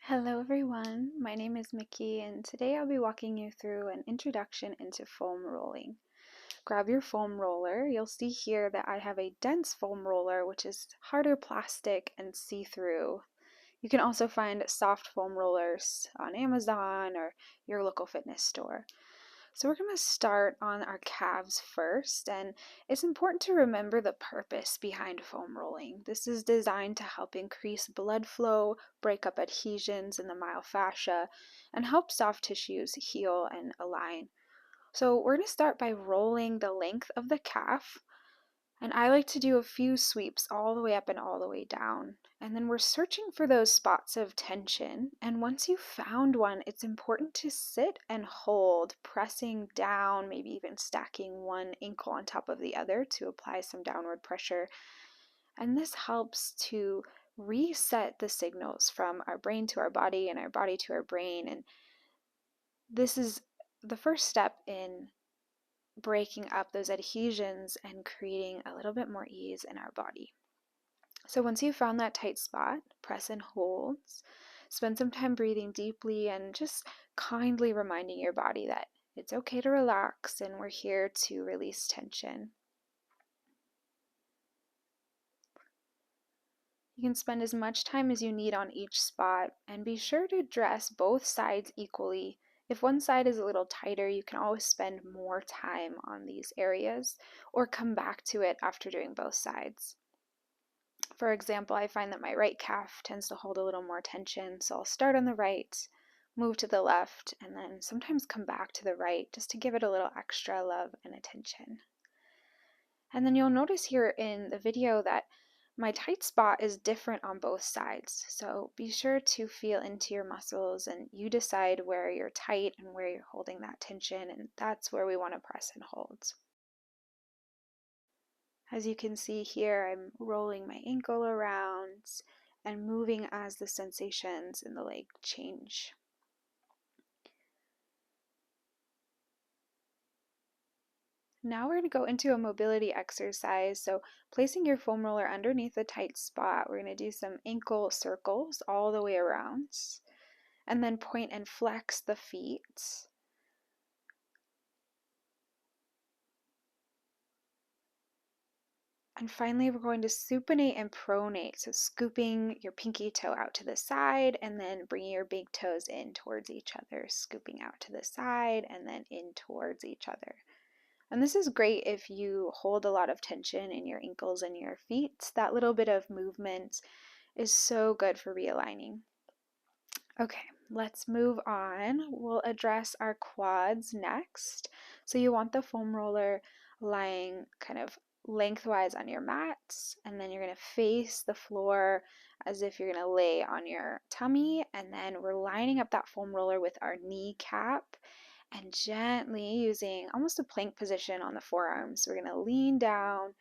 Hello everyone, my name is Mickey and today I'll be walking you through an introduction into foam rolling. Grab your foam roller. You'll see here that I have a dense foam roller which is harder plastic and see-through. You can also find soft foam rollers on Amazon or your local fitness store. So we're going to start on our calves first, and it's important to remember the purpose behind foam rolling. This is designed to help increase blood flow, break up adhesions in the myofascia, and help soft tissues heal and align. So we're going to start by rolling the length of the calf, and I like to do a few sweeps all the way up and all the way down. And then we're searching for those spots of tension. And once you've found one, it's important to sit and hold, pressing down, maybe even stacking one ankle on top of the other to apply some downward pressure. And this helps to reset the signals from our brain to our body and our body to our brain. And this is the first step in breaking up those adhesions and creating a little bit more ease in our body. So once you've found that tight spot, press and hold. Spend some time breathing deeply and just kindly reminding your body that it's okay to relax and we're here to release tension. You can spend as much time as you need on each spot and be sure to dress both sides equally. If one side is a little tighter, you can always spend more time on these areas or come back to it after doing both sides. For example, I find that my right calf tends to hold a little more tension, so I'll start on the right, move to the left, and then sometimes come back to the right just to give it a little extra love and attention. And then you'll notice here in the video that my tight spot is different on both sides. So be sure to feel into your muscles and you decide where you're tight and where you're holding that tension, and that's where we want to press and hold. As you can see here, I'm rolling my ankle around and moving as the sensations in the leg change. Now we're going to go into a mobility exercise. So placing your foam roller underneath the tight spot, we're going to do some ankle circles all the way around, and then point and flex the feet. And finally, we're going to supinate and pronate. So scooping your pinky toe out to the side and then bringing your big toes in towards each other, scooping out to the side and then in towards each other. And this is great if you hold a lot of tension in your ankles and your feet. That little bit of movement is so good for realigning. Okay, let's move on. We'll address our quads next. So you want the foam roller lying kind of lengthwise on your mat, and then you're going to face the floor as if you're going to lay on your tummy, and then we're lining up that foam roller with our kneecap and gently using almost a plank position on the forearms. We're going to lean down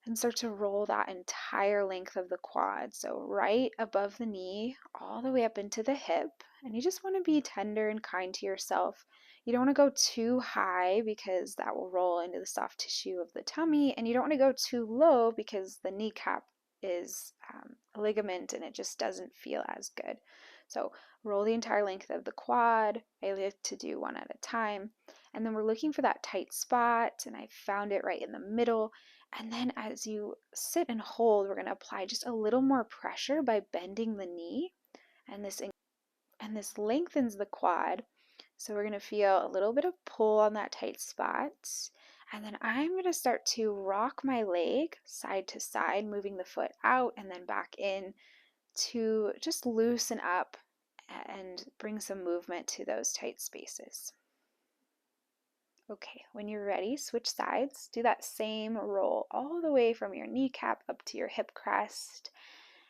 and start to roll that entire length of the quad. So right above the knee, all the way up into the hip. And you just want to be tender and kind to yourself. You don't want to go too high because that will roll into the soft tissue of the tummy. And you don't want to go too low because the kneecap is a ligament and it just doesn't feel as good. So roll the entire length of the quad. I like to do one at a time. And then we're looking for that tight spot, and I found it right in the middle. And then as you sit and hold, we're going to apply just a little more pressure by bending the knee, and this lengthens the quad. So we're going to feel a little bit of pull on that tight spot. And then I'm going to start to rock my leg side to side, moving the foot out and then back in to just loosen up and bring some movement to those tight spaces. Okay, when you're ready, switch sides. Do that same roll all the way from your kneecap up to your hip crest.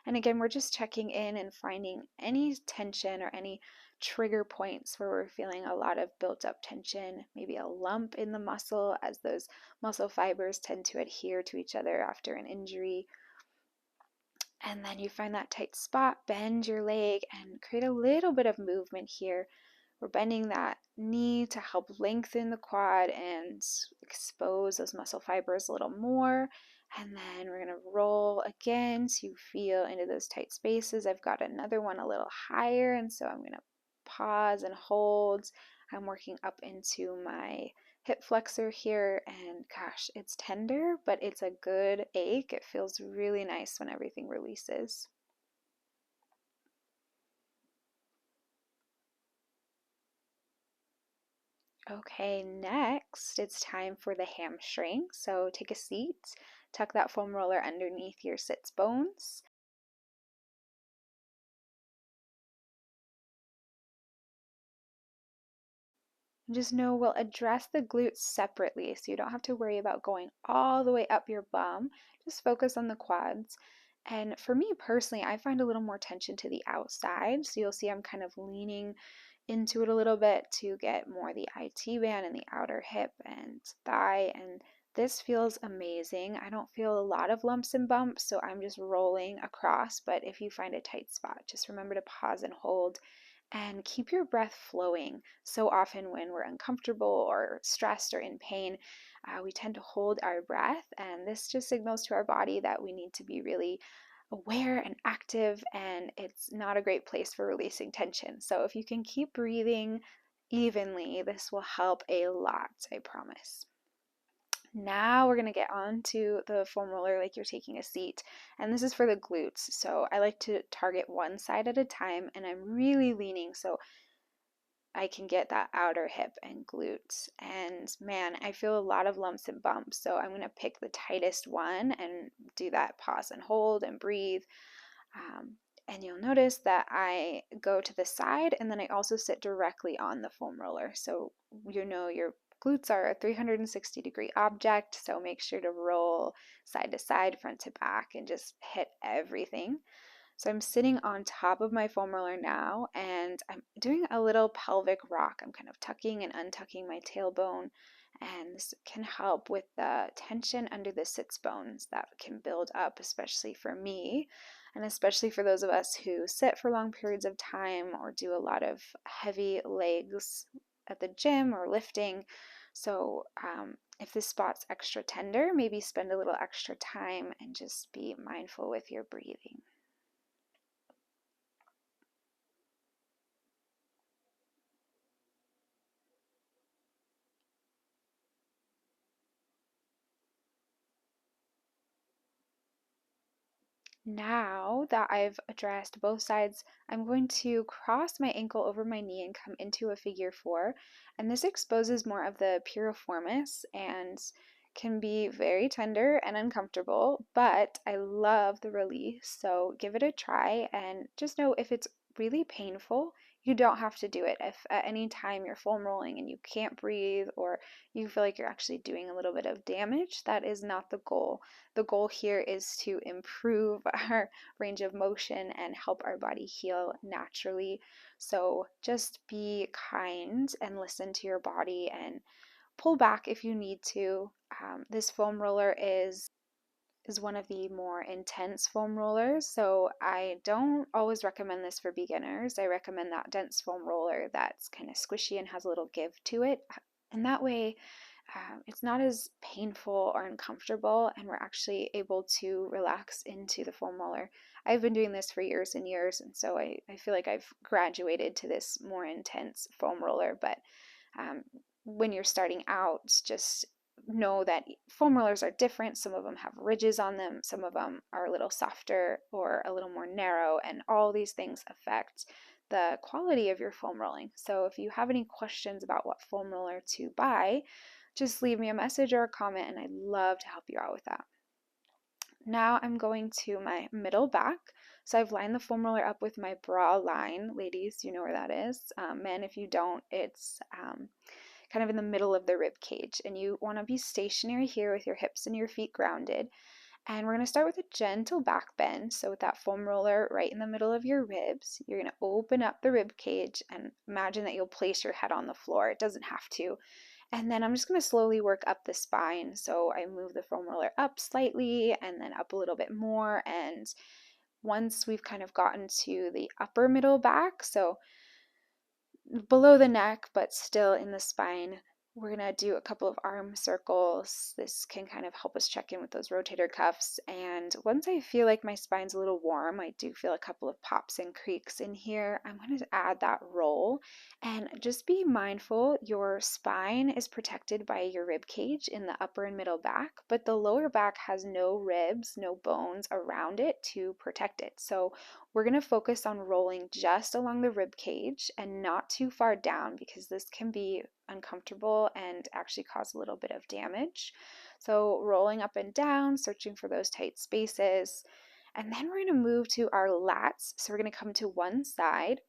And again, we're just checking in and finding any tension or any trigger points where we're feeling a lot of built up tension, maybe a lump in the muscle as those muscle fibers tend to adhere to each other after an injury. And then you find that tight spot, bend your leg and create a little bit of movement here. We're bending that knee to help lengthen the quad and expose those muscle fibers a little more. And then we're going to roll again to feel into those tight spaces. I've got another one a little higher, and so I'm going to pause and hold. I'm working up into my hip flexor here, and gosh, it's tender, but it's a good ache. It feels really nice when everything releases. Okay, next it's time for the hamstring. So take a seat, tuck that foam roller underneath your sits bones. Just know we'll address the glutes separately, so you don't have to worry about going all the way up your bum. Just focus on the quads. And for me personally, I find a little more tension to the outside. So you'll see I'm kind of leaning into it a little bit to get more the IT band and the outer hip and thigh. And this feels amazing. I don't feel a lot of lumps and bumps, so I'm just rolling across. But if you find a tight spot, just remember to pause and hold and keep your breath flowing. So often, when we're uncomfortable or stressed or in pain, we tend to hold our breath, and this just signals to our body that we need to be really aware and active, and it's not a great place for releasing tension. So, if you can keep breathing evenly, this will help a lot, I promise. Now we're going to get on to the foam roller like you're taking a seat, and this is for the glutes. So I like to target one side at a time, and I'm really leaning so I can get that outer hip and glutes. And man, I feel a lot of lumps and bumps, so I'm going to pick the tightest one and do that pause and hold and breathe. Um, and you'll notice that I go to the side and then I also sit directly on the foam roller. So you know your glutes are a 360-degree object, so make sure to roll side to side, front to back, and just hit everything. So I'm sitting on top of my foam roller now, and I'm doing a little pelvic rock. I'm kind of tucking and untucking my tailbone, and this can help with the tension under the sits bones that can build up, especially for me, and especially for those of us who sit for long periods of time or do a lot of heavy legs at the gym or lifting. So, if this spot's extra tender, maybe spend a little extra time and just be mindful with your breathing. Now that I've addressed both sides, I'm going to cross my ankle over my knee and come into a figure four. And this exposes more of the piriformis and can be very tender and uncomfortable, but I love the release. So give it a try and just know if it's really painful, you don't have to do it. If at any time you're foam rolling and you can't breathe or you feel like you're actually doing a little bit of damage, that is not the goal. The goal here is to improve our range of motion and help our body heal naturally. So just be kind and listen to your body and pull back if you need to. This foam roller is one of the more intense foam rollers, so I don't always recommend this for beginners. I recommend that dense foam roller that's kind of squishy and has a little give to it. And that way, it's not as painful or uncomfortable, and we're actually able to relax into the foam roller. I've been doing this for years and years, and so I feel like I've graduated to this more intense foam roller. But um, when you're starting out, just know that foam rollers are different. Some of them have ridges on them, some of them are a little softer or a little more narrow, and all these things affect the quality of your foam rolling. So if you have any questions about what foam roller to buy, just leave me a message or a comment, and I'd love to help you out with that. Now I'm going to my middle back. So I've lined the foam roller up with my bra line. Ladies, you know where that is. Men, if you don't, it's kind of in the middle of the rib cage. And you want to be stationary here with your hips and your feet grounded. And we're going to start with a gentle back bend. So with that foam roller right in the middle of your ribs, you're going to open up the rib cage and imagine that you'll place your head on the floor. It doesn't have to. And then I'm just going to slowly work up the spine. So I move the foam roller up slightly and then up a little bit more. And once we've kind of gotten to the upper middle back, so below the neck, but still in the spine, We're gonna do a couple of arm circles. This can kind of help us check in with those rotator cuffs. And once I feel like my spine's a little warm, I do feel a couple of pops and creaks in here. I'm going to add that roll. And just be mindful, your spine is protected by your rib cage in the upper and middle back, but the lower back has no ribs, no bones around it to protect it. So we're going to focus on rolling just along the rib cage and not too far down, because this can be uncomfortable and actually cause a little bit of damage. So rolling up and down, searching for those tight spaces. And then we're going to move to our lats. So we're going to come to one side,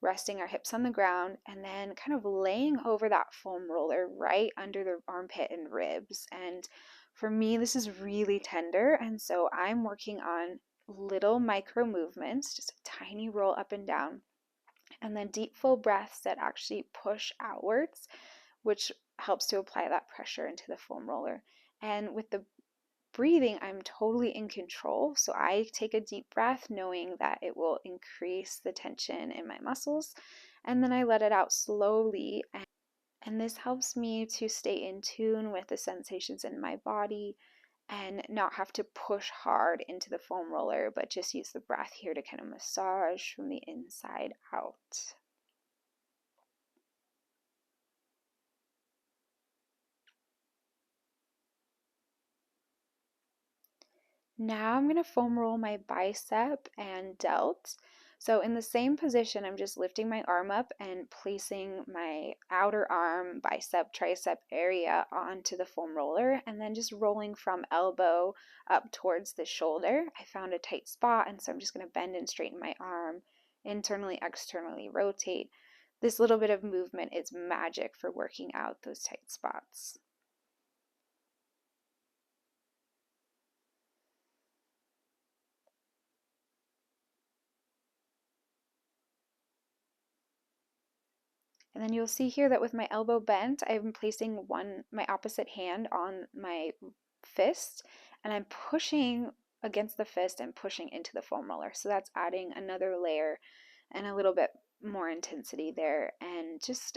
resting our hips on the ground, and then kind of laying over that foam roller right under the armpit and ribs. And for me, this is really tender, and so I'm working on little micro movements, just a tiny roll up and down, and then deep full breaths that actually push outwards, which helps to apply that pressure into the foam roller. And with the breathing, I'm totally in control. So I take a deep breath knowing that it will increase the tension in my muscles, and then I let it out slowly. And this helps me to stay in tune with the sensations in my body and not have to push hard into the foam roller, but just use the breath here to kind of massage from the inside out. Now I'm going to foam roll my bicep and delt. So in the same position, I'm just lifting my arm up and placing my outer arm, bicep, tricep area onto the foam roller, and then just rolling from elbow up towards the shoulder. I found a tight spot, and so I'm just going to bend and straighten my arm, internally, externally rotate. This little bit of movement is magic for working out those tight spots. And then you'll see here that with my elbow bent, I'm placing my opposite hand on my fist, and I'm pushing against the fist and pushing into the foam roller. So that's adding another layer and a little bit more intensity there. And just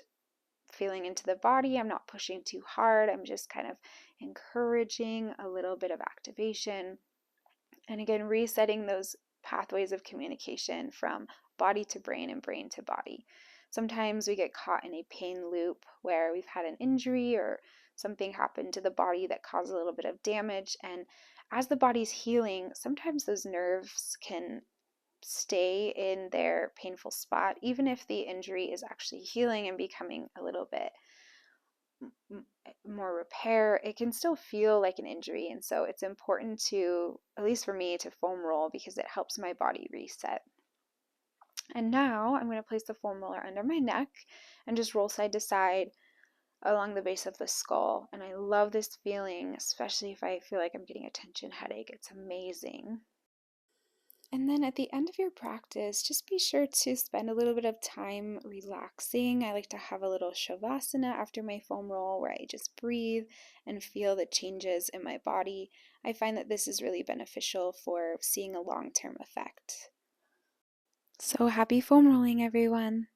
feeling into the body, I'm not pushing too hard. I'm just kind of encouraging a little bit of activation. And again, resetting those pathways of communication from body to brain and brain to body. Sometimes we get caught in a pain loop where we've had an injury or something happened to the body that caused a little bit of damage. And as the body's healing, sometimes those nerves can stay in their painful spot, even if the injury is actually healing and becoming a little bit more repair, it can still feel like an injury. And so it's important to, at least for me, to foam roll because it helps my body reset. And now I'm going to place the foam roller under my neck and just roll side to side along the base of the skull. And I love this feeling, especially if I feel like I'm getting a tension headache. It's amazing. And then at the end of your practice, just be sure to spend a little bit of time relaxing. I like to have a little shavasana after my foam roll where I just breathe and feel the changes in my body. I find that this is really beneficial for seeing a long-term effect. So happy foam rolling, everyone!